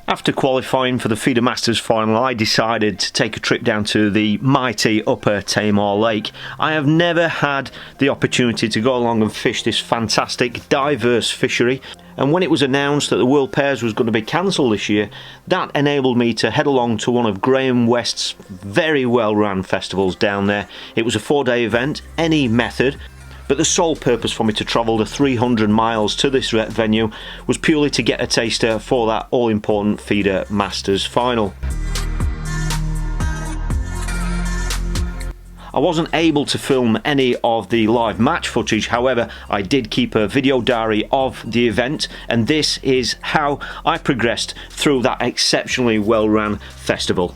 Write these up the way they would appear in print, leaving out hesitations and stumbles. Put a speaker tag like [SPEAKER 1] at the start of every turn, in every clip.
[SPEAKER 1] After qualifying for the Feeder Masters final, I decided to take a trip down to the mighty Upper Tamar Lake. I have never had the opportunity to go along and fish this fantastic, diverse fishery. And when it was announced that the World Pairs was going to be cancelled this year, that enabled me to head along to one of Graham West's very well-run festivals down there. It was a 4-day event, any method. But the sole purpose for me to travel the 300 miles to this venue was purely to get a taster for that all-important Feeder Masters final. I wasn't able to film any of the live match footage, however I did keep a video diary of the event, and this is how I progressed through that exceptionally well-run festival.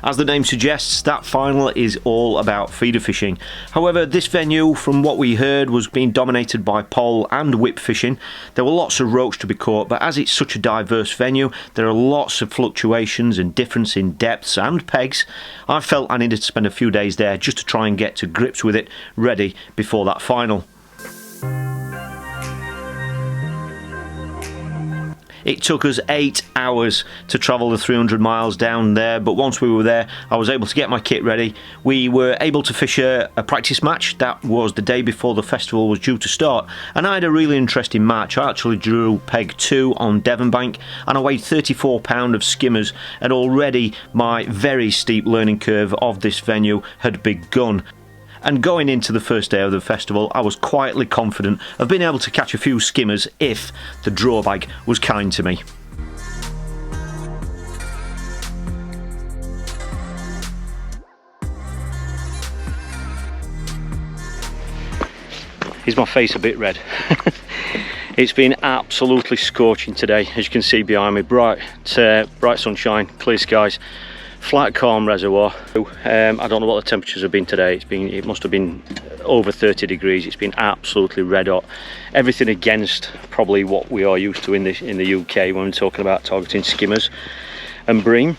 [SPEAKER 1] As the name suggests, that final is all about feeder fishing. However, this venue, from what we heard, was being dominated by pole and whip fishing. There were lots of roach to be caught, but as it's such a diverse venue, there are lots of fluctuations and difference in depths and pegs. I felt I needed to spend a few days there just to try and get to grips with it, ready before that final. It took us 8 hours to travel the 300 miles down there, but once we were there, I was able to get my kit ready. We were able to fish a practice match. That was the day before the festival was due to start, and I had a really interesting match. I actually drew peg 2 on Devonbank, and I weighed 34 pounds of skimmers, and already my very steep learning curve of this venue had begun. And going into the first day of the festival, I was quietly confident of being able to catch a few skimmers if the draw bag was kind to me. Is my face a bit red? It's been absolutely scorching today, as you can see behind me. Bright sunshine, clear skies. Flat calm reservoir. I don't know what the temperatures have been today. It must have been over 30 degrees. It's been absolutely red hot. Everything against probably what we are used to in the UK when we're talking about targeting skimmers and bream.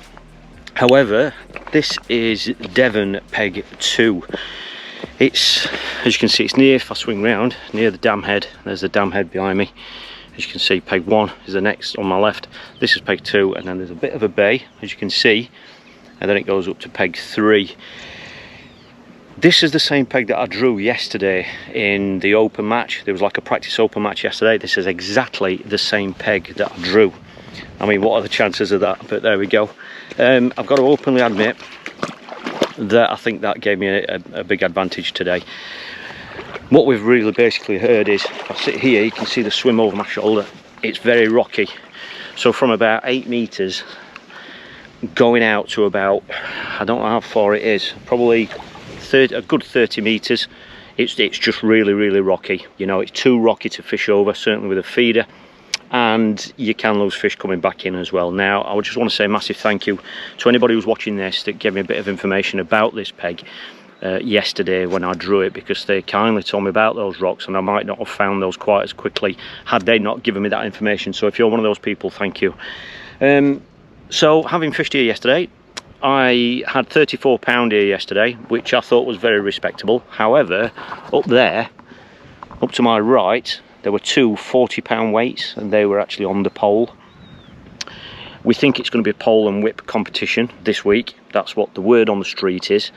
[SPEAKER 1] However, this is Devon peg 2. It's, as you can see, it's near, if I swing round, near the dam head. There's the dam head behind me. As you can see, peg 1 is the next on my left. This is peg 2, and then there's a bit of a bay, as you can see. And then it goes up to peg 3. This is the same peg that I drew yesterday in the open match. There was like a practice open match yesterday. This is exactly the same peg that I drew. I mean, what are the chances of that? But there we go. I've got to openly admit that I think that gave me a big advantage today. What we've really basically heard is, if I sit here, you can see the swim over my shoulder. It's very rocky. So from about 8 meters going out to about, I don't know how far it is, probably a good 30 meters, it's just really rocky. You know, it's too rocky to fish over, certainly with a feeder, and you can lose fish coming back in as well. Now, I would just want to say a massive thank you to anybody who's watching this that gave me a bit of information about this peg yesterday when I drew it, because they kindly told me about those rocks, and I might not have found those quite as quickly had they not given me that information. So if you're one of those people, thank you. So, having fished here yesterday, I had 34 pound here yesterday, which I thought was very respectable. However, up there, up to my right, there were 2 40-pound weights, and they were actually on the pole. We think it's going to be a pole and whip competition this week. That's what the word on the street is.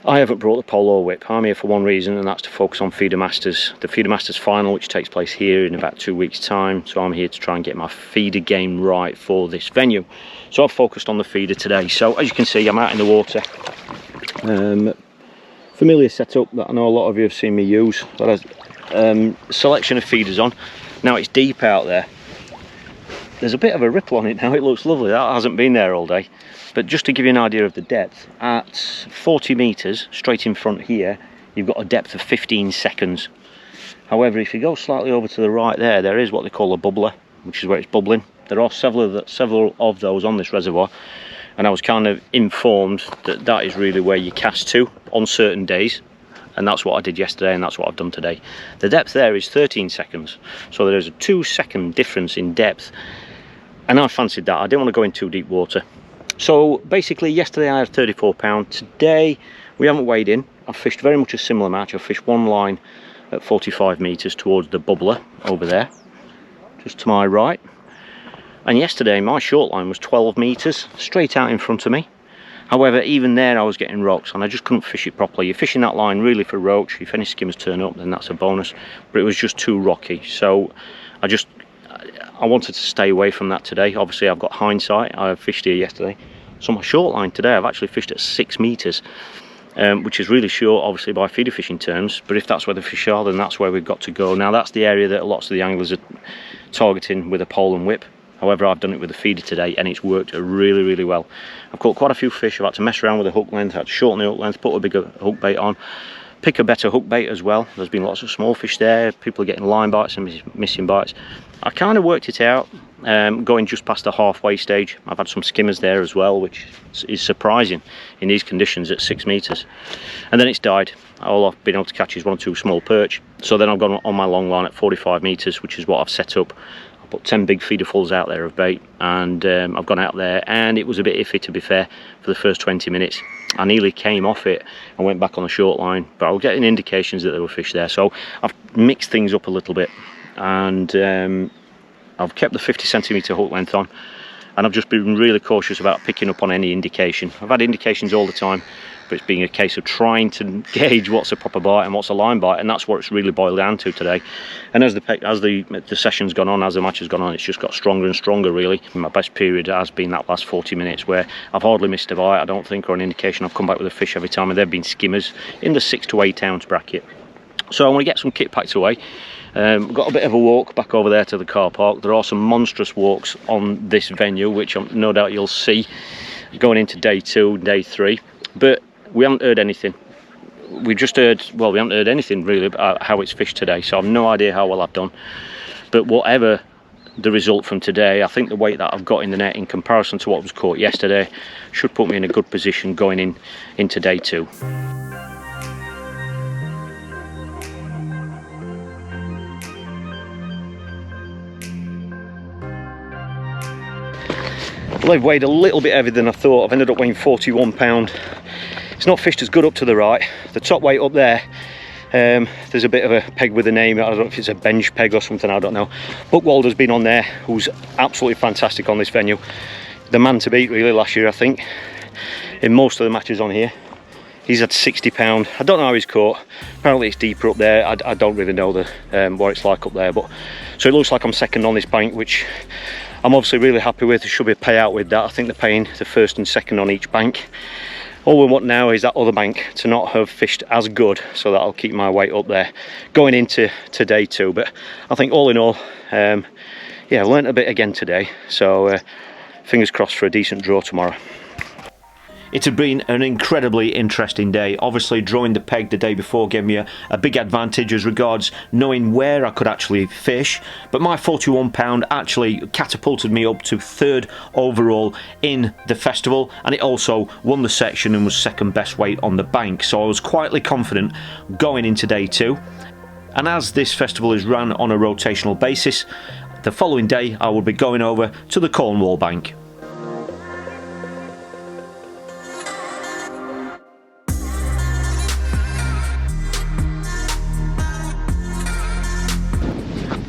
[SPEAKER 1] I haven't brought the pole or whip. I'm here for one reason, and that's to focus on Feeder Masters. The Feeder Masters final, which takes place here in about 2 weeks' time. So I'm here to try and get my feeder game right for this venue. So I've focused on the feeder today. So as you can see, I'm out in the water. Familiar setup that I know a lot of you have seen me use. But selection of feeders on. Now it's deep out there. There's a bit of a ripple on it now. It looks lovely. That hasn't been there all day. But just to give you an idea of the depth, at 40 meters straight in front here, you've got a depth of 15 seconds. However, if you go slightly over to the right there is what they call a bubbler, which is where it's bubbling. There are several of those on this reservoir, and I was kind of informed that that is really where you cast to on certain days, and that's what I did yesterday, and that's what I've done today. The depth there is 13 seconds, so there's a 2-second difference in depth, and I fancied that. I didn't want to go in too deep water. So basically yesterday I had 34 pound. Today we haven't weighed in. I've fished very much a similar match. I've fished one line at 45 meters towards the bubbler over there, just to my right. And yesterday my short line was 12 metres straight out in front of me. However, even there I was getting rocks and I just couldn't fish it properly. You're fishing that line really for roach. If any skimmers turn up, then that's a bonus, but it was just too rocky. So I wanted to stay away from that today. Obviously I've got hindsight, I fished here yesterday. So my short line today, I've actually fished at 6 metres, which is really short obviously by feeder fishing terms, but if that's where the fish are, then that's where we've got to go. Now that's the area that lots of the anglers are targeting with a pole and whip. However, I've done it with a feeder today and it's worked really, really well. I've caught quite a few fish. I've had to mess around with the hook length, I had to shorten the hook length, put a bigger hook bait on, pick a better hook bait as well. There's been lots of small fish there, people are getting line bites and missing bites. I kind of worked it out, going just past the halfway stage. I've had some skimmers there as well, which is surprising in these conditions at 6 metres. And then it's died. All I've been able to catch is 1 or 2 small perch. So then I've gone on my long line at 45 metres, which is what I've set up. I put 10 big feederfuls out there of bait, and I've gone out there, and it was a bit iffy, to be fair, for the first 20 minutes. I nearly came off it and went back on the short line, but I was getting indications that there were fish there. So I've mixed things up a little bit, and I've kept the 50 centimetre hook length on, and I've just been really cautious about picking up on any indication. I've had indications all the time, but it's been a case of trying to gauge what's a proper bite and what's a line bite, and that's what it's really boiled down to today. And as the session's gone on, as the match has gone on, it's just got stronger and stronger really. My best period has been that last 40 minutes where I've hardly missed a bite, I don't think, or an indication. I've come back with a fish every time, and they've been skimmers in the 6 to 8 ounce bracket. So I want to get some kit packed away. Got a bit of a walk back over there to the car park. There are some monstrous walks on this venue, which no doubt you'll see going into day 2, day 3. But we haven't heard anything. We just heard, well, we haven't heard anything really about how it's fished today, so I've no idea how well I've done. But whatever the result from today, I think the weight that I've got in the net in comparison to what was caught yesterday should put me in a good position going into day 2. Well, they've weighed a little bit heavier than I thought. I've ended up weighing 41 pounds. It's not fished as good up to the right. The top weight up there, there's a bit of a peg with a name. I don't know if it's a bench peg or something, I don't know. Buckwalder's been on there, who's absolutely fantastic on this venue. The man to beat really last year, I think, in most of the matches on here. He's had 60 pounds. I don't know how he's caught. Apparently it's deeper up there. I don't really know what it's like up there. But so it looks like I'm second on this bank, which I'm obviously really happy with. There should be a payout with that. I think they're paying the first and second on each bank. All we want now is that other bank to not have fished as good, so that I'll keep my weight up there going into day 2. But I think all in all, yeah, I learnt a bit again today, so fingers crossed for a decent draw tomorrow. It had been an incredibly interesting day. Obviously drawing the peg the day before gave me a big advantage as regards knowing where I could actually fish, but my 41 pound actually catapulted me up to 3rd overall in the festival, and it also won the section and was 2nd best weight on the bank, so I was quietly confident going into day 2. And as this festival is run on a rotational basis, the following day I will be going over to the Cornwall bank.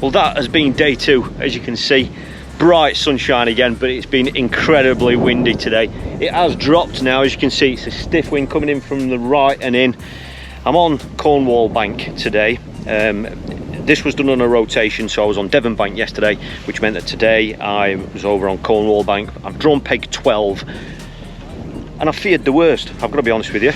[SPEAKER 1] Well, that has been day 2, as you can see. Bright sunshine again, but it's been incredibly windy today. It has dropped now, as you can see. It's a stiff wind coming in from the right and in. I'm on Cornwall bank today. This was done on a rotation, so I was on Devon bank yesterday, which meant that today I was over on Cornwall bank. I've drawn peg 12, and I feared the worst, I've got to be honest with you.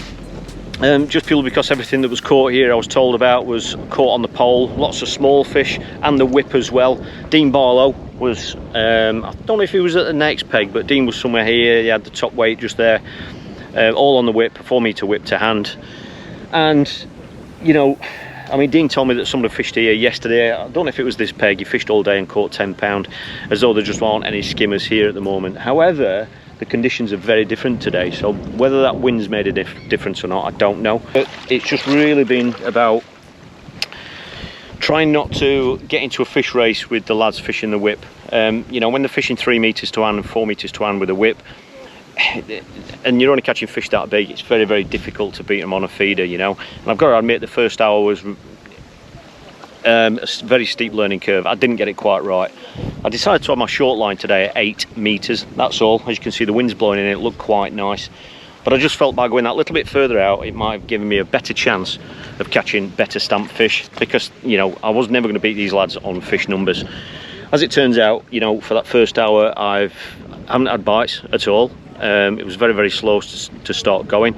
[SPEAKER 1] Just purely because everything that was caught here, I was told about, was caught on the pole. Lots of small fish and the whip as well. Dean Barlow was, I don't know if he was at the next peg, but Dean was somewhere here. He had the top weight just there, all on the whip, 4 metre whip to hand. And, you know, I mean, Dean told me that somebody fished here yesterday. I don't know if it was this peg. He fished all day and caught 10 pound, as though there just aren't any skimmers here at the moment. However, the conditions are very different today, so whether that wind's made a difference or not, I don't know. But it's just really been about trying not to get into a fish race with the lads fishing the whip. You know, when they're fishing 3 metres to hand and 4 metres to hand with a whip, and you're only catching fish that big, it's very, very difficult to beat them on a feeder, you know. And I've got to admit, the first hour was a very steep learning curve. I didn't get it quite right, I decided to have my short line today at 8 metres, that's all. As you can see, the wind's blowing in, it looked quite nice. But I just felt by going that little bit further out, it might have given me a better chance of catching better stamp fish, because, you know, I was never going to beat these lads on fish numbers. As it turns out, you know, for that first hour, I haven't had bites at all. It was very, very slow to start going.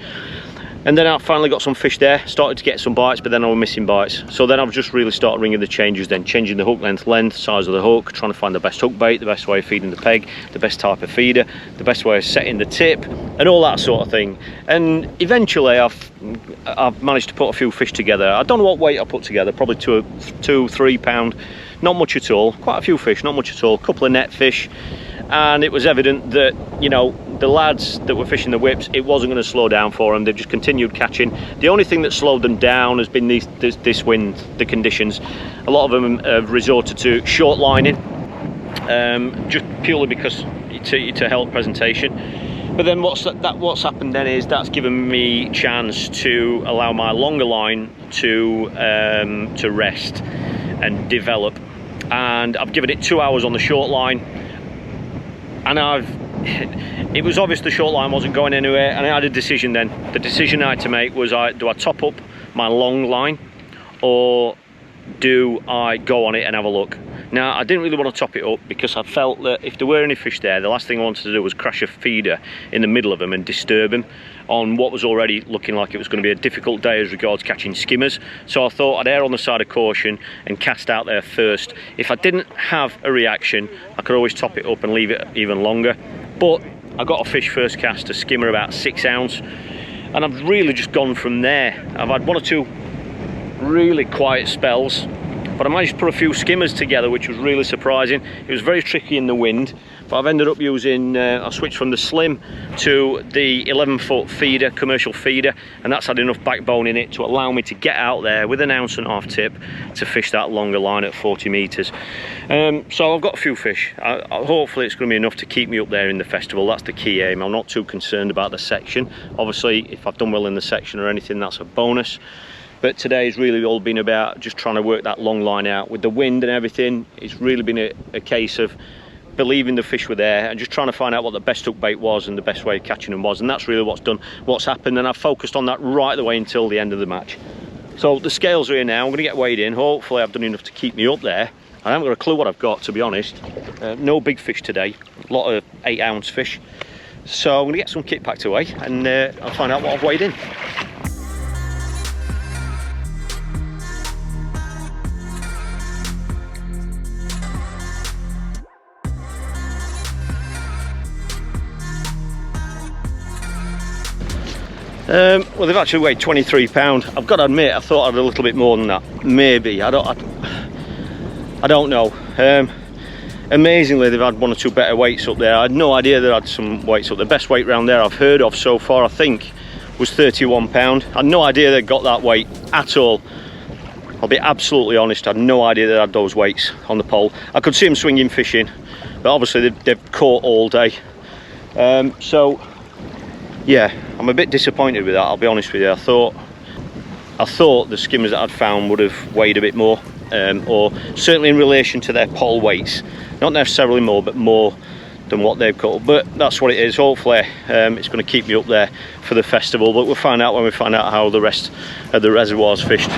[SPEAKER 1] And then I finally got some fish there, started to get some bites, but then I was missing bites. So then I've just really started ringing the changes then, changing the hook length, size of the hook, trying to find the best hook bait, the best way of feeding the peg, the best type of feeder, the best way of setting the tip, and all that sort of thing. And eventually I've managed to put a few fish together. I don't know what weight I put together, probably 2-3 pound, not much at all. Quite a few fish, not much at all, a couple of net fish. And it was evident that, you know, the lads that were fishing the whips, it wasn't going to slow down for them. They've just continued catching. The only thing that slowed them down has been this wind, the conditions. A lot of them have resorted to short lining, just purely because to help presentation. But then what's happened then is that's given me chance to allow my longer line to rest and develop. And I've given it 2 hours on the short line. And it was obvious the short line wasn't going anywhere, and I had a decision then. The decision I had to make was, do I top up my long line, or do I go on it and have a look? Now, I didn't really want to top it up, because I felt that if there were any fish there, the last thing I wanted to do was crash a feeder in the middle of them and disturb them on what was already looking like it was going to be a difficult day as regards catching skimmers. So I thought I'd err on the side of caution and cast out there first. If I didn't have a reaction, I could always top it up and leave it even longer. But I got a fish first cast, a skimmer about 6 ounce, and I've really just gone from there. I've had 1 or 2 really quiet spells, but I managed to put a few skimmers together, which was really surprising. It was very tricky in the wind, but I've ended up using, I switched from the slim to the 11-foot feeder, commercial feeder, and that's had enough backbone in it to allow me to get out there with an 1.5 ounce tip to fish that longer line at 40 metres. So I've got a few fish. Hopefully it's going to be enough to keep me up there in the festival. That's the key aim. I'm not too concerned about the section. Obviously, if I've done well in the section or anything, that's a bonus. But today's really all been about just trying to work that long line out. With the wind and everything, it's really been a case of believing the fish were there and just trying to find out what the best hook bait was and the best way of catching them was. And that's really what's happened, and I've focused on that right the way until the end of the match. So the scales are here now. I'm going to get weighed in. Hopefully I've done enough to keep me up there. I haven't got a clue what I've got, to be honest. No big fish today, a lot of 8 ounce fish. So I'm going to get some kit packed away, and I'll find out what I've weighed in. Well, they've actually weighed 23 pounds. I've got to admit, I thought I'd a little bit more than that. Maybe, I don't know. Amazingly, they've had 1 or 2 better weights up there. I had no idea they had some weights up. The best weight round there I've heard of so far, I think, was 31 pounds. I had no idea they got that weight at all. I'll be absolutely honest, I had no idea they had those weights on the pole. I could see them swinging fishing, but obviously they've caught all day. So yeah, I'm a bit disappointed with that, I'll be honest with you. I thought the skimmers that I'd found would have weighed a bit more, or certainly in relation to their pole weights. Not necessarily more, but more than what they've caught. But that's what it is. Hopefully it's going to keep me up there for the festival, but we'll find out when we find out how the rest of the reservoir's fished.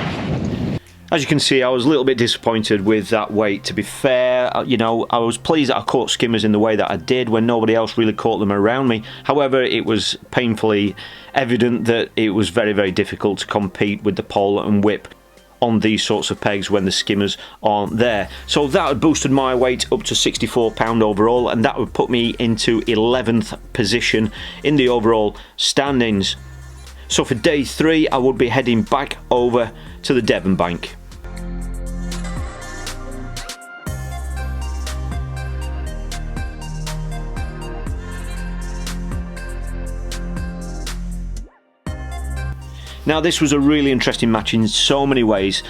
[SPEAKER 1] As you can see, I was a little bit disappointed with that weight. To be fair, you know, I was pleased that I caught skimmers in the way that I did when nobody else really caught them around me. However, it was painfully evident that it was very, very difficult to compete with the pole and whip on these sorts of pegs when the skimmers aren't there. So that had boosted my weight up to 64 pound overall, and that would put me into 11th position in the overall standings. So for day 3, I would be heading back over to the Devon bank. Now, this was a really interesting match in so many ways.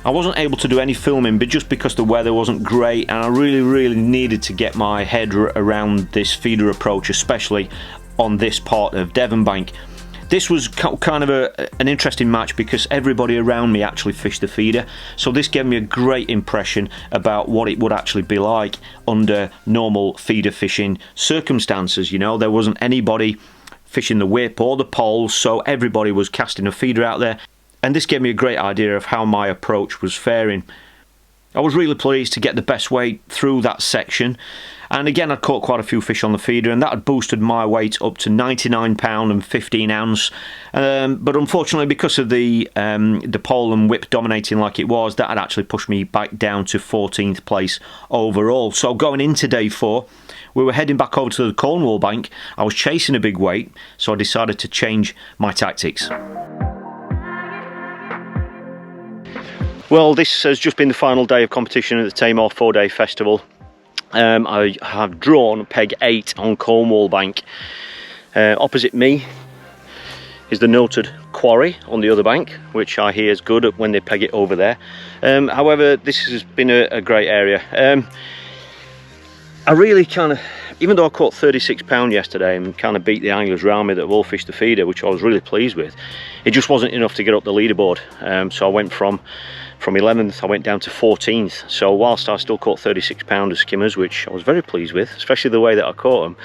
[SPEAKER 1] I wasn't able to do any filming, but just because the weather wasn't great, and I really needed to get my head around this feeder approach, especially on this part of Devon bank. This was kind of an interesting match because everybody around me actually fished the feeder, so this gave me a great impression about what it would actually be like under normal feeder fishing circumstances. You know, there wasn't anybody fishing the whip or the poles, so everybody was casting a feeder out there, and this gave me a great idea of how my approach was faring. I was really pleased to get the best weight through that section, and again I caught quite a few fish on the feeder, and that had boosted my weight up to 99 pound and 15 ounce. But unfortunately, because of the pole and whip dominating like it was, that had actually pushed me back down to 14th place overall. So going into day 4, we were heading back over to the Cornwall bank. I was chasing a big weight, so I decided to change my tactics. Well, this has just been the final day of competition at the Tamar 4-day festival. I have drawn peg 8 on Cornwall bank. Opposite me is the noted quarry on the other bank, which I hear is good when they peg it over there. However, this has been a great area. I really kind of, even though I caught 36 pound yesterday and kind of beat the anglers around me that have all fished the feeder, which I was really pleased with, it just wasn't enough to get up the leaderboard. So I went from 11th, I went down to 14th. So whilst I still caught 36 pound of skimmers, which I was very pleased with, especially the way that I caught them,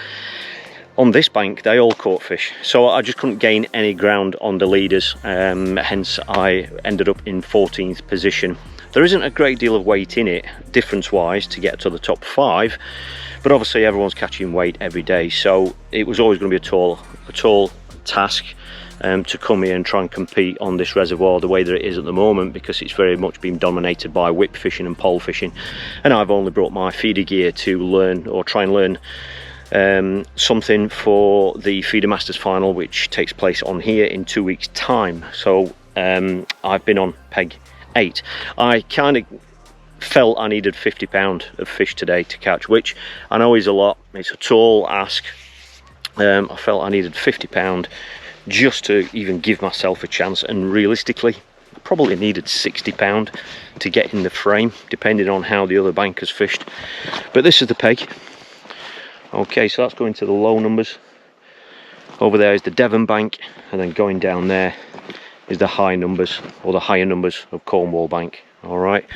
[SPEAKER 1] on this bank they all caught fish, so I just couldn't gain any ground on the leaders. Hence I ended up in 14th position. There isn't a great deal of weight in it difference wise to get to the top 5, but obviously everyone's catching weight every day, so it was always going to be a tall task to come here and try and compete on this reservoir the way that it is at the moment, because it's very much been dominated by whip fishing and pole fishing, and I've only brought my feeder gear to learn, or try and learn something for the Feeder Masters final, which takes place on here in 2 weeks time. So I've been on peg 8. I kind of felt I needed 50 pound of fish today to catch, which I know is a lot, it's a tall ask. I felt I needed 50 pound just to even give myself a chance, and realistically I probably needed 60 pound to get in the frame, depending on how the other bankers fished. But this is the peg. Okay, so that's going to the low numbers. Over there is the Devon bank, and then going down there is the high numbers, or the higher numbers of Cornwall bank. All right,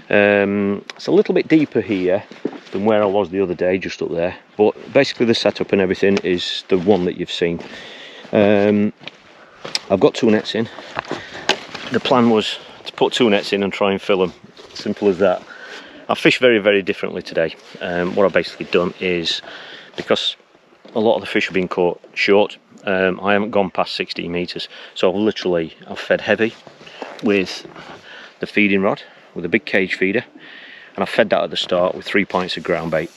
[SPEAKER 1] it's a little bit deeper here than where I was the other day, just up there, but basically the setup and everything is the one that you've seen. I've got 2 nets in. The plan was to put 2 nets in and try and fill them, simple as that. I fished very, very differently today. What I've basically done is, because a lot of the fish have been caught short, I haven't gone past 16 metres, so I've fed heavy with the feeding rod, with a big cage feeder, and I fed that at the start with 3 pints of ground bait,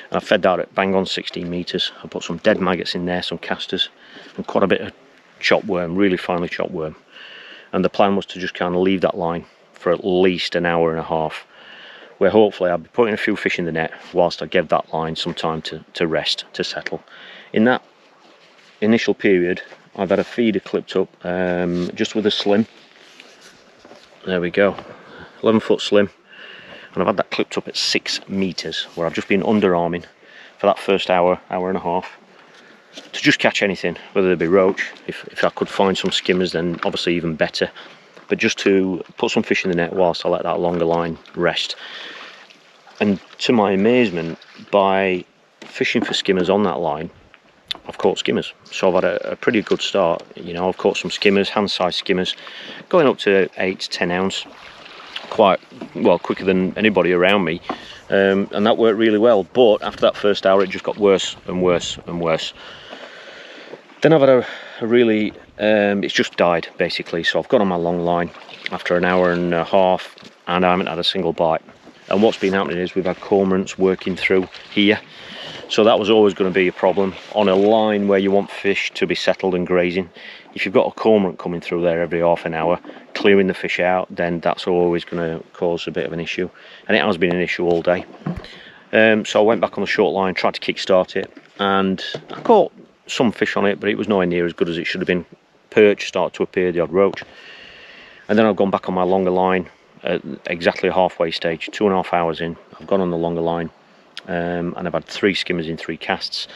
[SPEAKER 1] and I fed that at bang on 16 metres. I put some dead maggots in there, some casters, and quite a bit of chopped worm, really finely chopped worm, and the plan was to just kind of leave that line for at least an hour and a half, where hopefully I'll be putting a few fish in the net whilst I give that line some time to rest, to settle. In that initial period, I've had a feeder clipped up just with a slim. There we go, 11-foot slim, and I've had that clipped up at 6 metres, where I've just been underarming for that first hour and a half to just catch anything, whether it be roach. If I could find some skimmers, then obviously even better, but just to put some fish in the net whilst I let that longer line rest. And to my amazement, by fishing for skimmers on that line, I've caught skimmers. So I've had a pretty good start. You know, I've caught some skimmers, hand-sized skimmers, going up to 8 to 10 ounce, quite well, quicker than anybody around me, and that worked really well. But after that first hour, it just got worse and worse and worse. Then I've had a really, it's just died basically. So I've got on my long line after an hour and a half, and I haven't had a single bite. And what's been happening is we've had cormorants working through here, so that was always going to be a problem on a line where you want fish to be settled and grazing. If you've got a cormorant coming through there every half an hour clearing the fish out, then that's always going to cause a bit of an issue, and it has been an issue all day. So I went back on the short line, tried to kick-start it, and I caught some fish on it, but it was nowhere near as good as it should have been. Perch started to appear, the odd roach, and then I've gone back on my longer line at exactly a halfway stage, 2.5 hours in. I've gone on the longer line, and I've had 3 skimmers in 3 casts,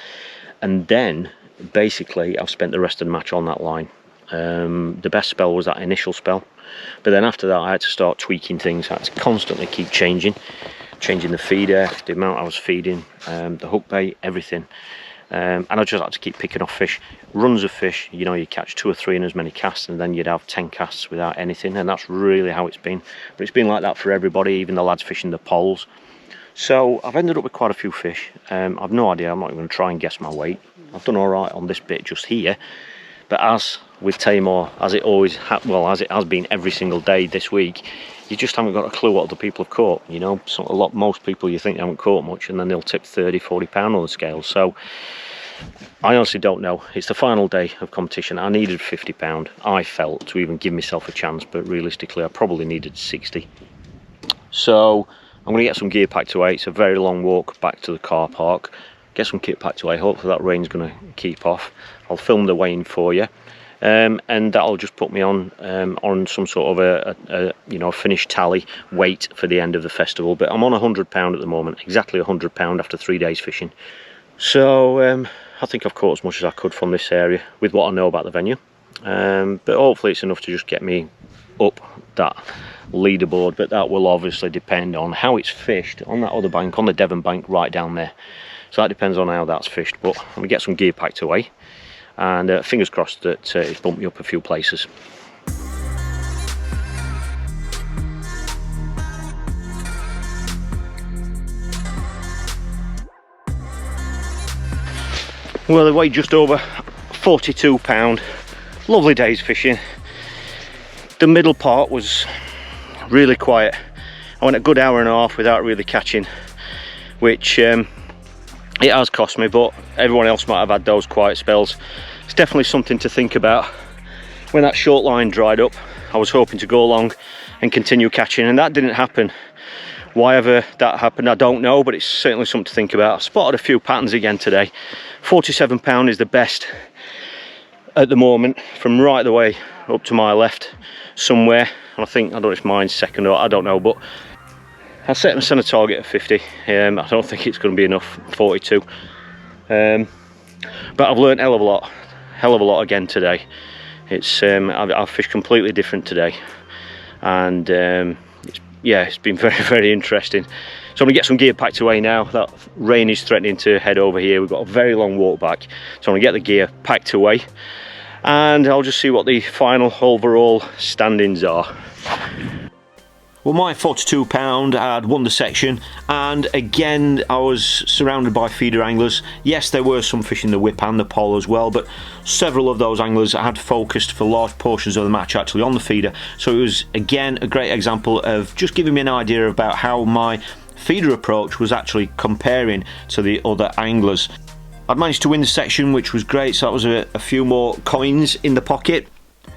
[SPEAKER 1] and then basically I've spent the rest of the match on that line. The best spell was that initial spell, but then after that I had to start tweaking things. I had to constantly keep changing the feeder, the amount I was feeding, the hook bait, everything. And I just had to keep picking off fish, runs of fish. You know, you catch 2 or 3 in as many casts, and then you'd have 10 casts without anything, and that's really how it's been. But it's been like that for everybody, even the lads fishing the poles. So I've ended up with quite a few fish. I've no idea, I'm not even going to try and guess my weight. I've done all right on this bit just here, but as with Tamar, as it always as it has been every single day this week, you just haven't got a clue what other people have caught. You know, so most people, you think they haven't caught much, and then they'll tip 30-40 pound on the scale. So I honestly don't know. It's the final day of competition. I needed 50 pound, I felt, to even give myself a chance, but realistically I probably needed 60. So I'm going to get some gear packed away. It's a very long walk back to the car park. Get some kit packed away. Hopefully that rain's going to keep off. I'll film the weighing for you, and that'll just put me on some sort of a finished tally weight for the end of the festival. But I'm on £100 at the moment, exactly £100 after 3 days fishing. So I think I've caught as much as I could from this area with what I know about the venue, but hopefully it's enough to just get me up that leaderboard. But that will obviously depend on how it's fished on that other bank, on the Devon bank right down there. So that depends on how that's fished. But I'm gonna get some gear packed away, and fingers crossed that it's bumped me up a few places. Well, they weighed just over 42 pound. Lovely day's fishing. The middle part was really quiet. I went a good hour and a half without really catching, which it has cost me, but everyone else might have had those quiet spells. It's definitely something to think about. When that short line dried up, I was hoping to go along and continue catching, and that didn't happen. Why ever that happened, I don't know, but it's certainly something to think about. I spotted a few patterns again today. 47 pound is the best at the moment, from right the way up to my left somewhere. And I don't know if mine's second, or I don't know, but I set a target of 50. I don't think it's going to be enough, 42. But I've learned a hell of a lot again today. It's I've fished completely different today, and it's been very, very interesting. So I'm gonna get some gear packed away now. That rain is threatening to head over here. We've got a very long walk back, so I'm gonna get the gear packed away, and I'll just see what the final overall standings are. Well, my 42 pound had won the section, and again I was surrounded by feeder anglers. Yes, there were some fishing the whip and the pole as well, but several of those anglers had focused for large portions of the match actually on the feeder. So it was again a great example of just giving me an idea about how my feeder approach was actually comparing to the other anglers. I'd managed to win the section, which was great, so that was a few more coins in the pocket.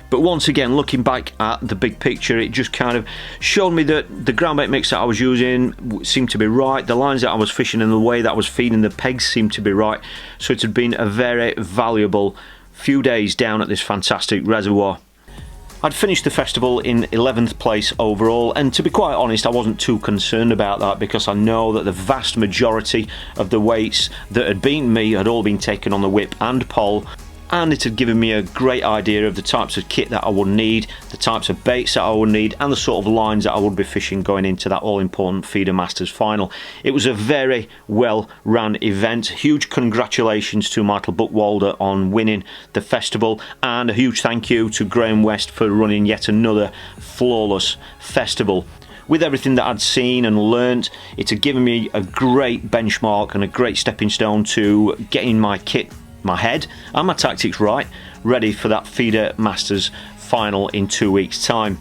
[SPEAKER 1] But once again, looking back at the big picture, it just kind of showed me that the ground bait mix that I was using seemed to be right. The lines that I was fishing and the way that I was feeding the pegs seemed to be right. So it had been a very valuable few days down at this fantastic reservoir. I'd finished the festival in 11th place overall, and to be quite honest, I wasn't too concerned about that, because I know that the vast majority of the weights that had beaten me had all been taken on the whip and pole, and it had given me a great idea of the types of kit that I would need, the types of baits that I would need, and the sort of lines that I would be fishing going into that all-important Feeder Masters final. It was a very well-run event. Huge congratulations to Michael Buckwalder on winning the festival, and a huge thank you to Graham West for running yet another flawless festival. With everything that I'd seen and learnt, it had given me a great benchmark and a great stepping stone to getting my kit, my head and my tactics right, ready for that Feeder Masters final in 2 weeks' time.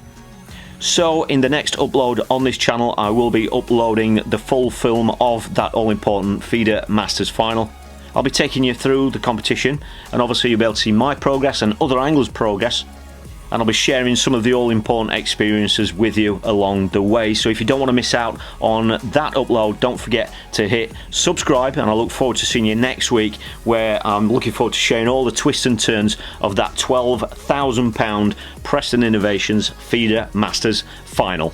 [SPEAKER 1] So in the next upload on this channel, I will be uploading the full film of that all-important Feeder Masters final. I'll be taking you through the competition, and obviously you'll be able to see my progress and other anglers' progress, and I'll be sharing some of the all-important experiences with you along the way. So if you don't want to miss out on that upload, don't forget to hit subscribe, and I look forward to seeing you next week, where I'm looking forward to sharing all the twists and turns of that £12,000 Preston Innovations Feeder Masters final.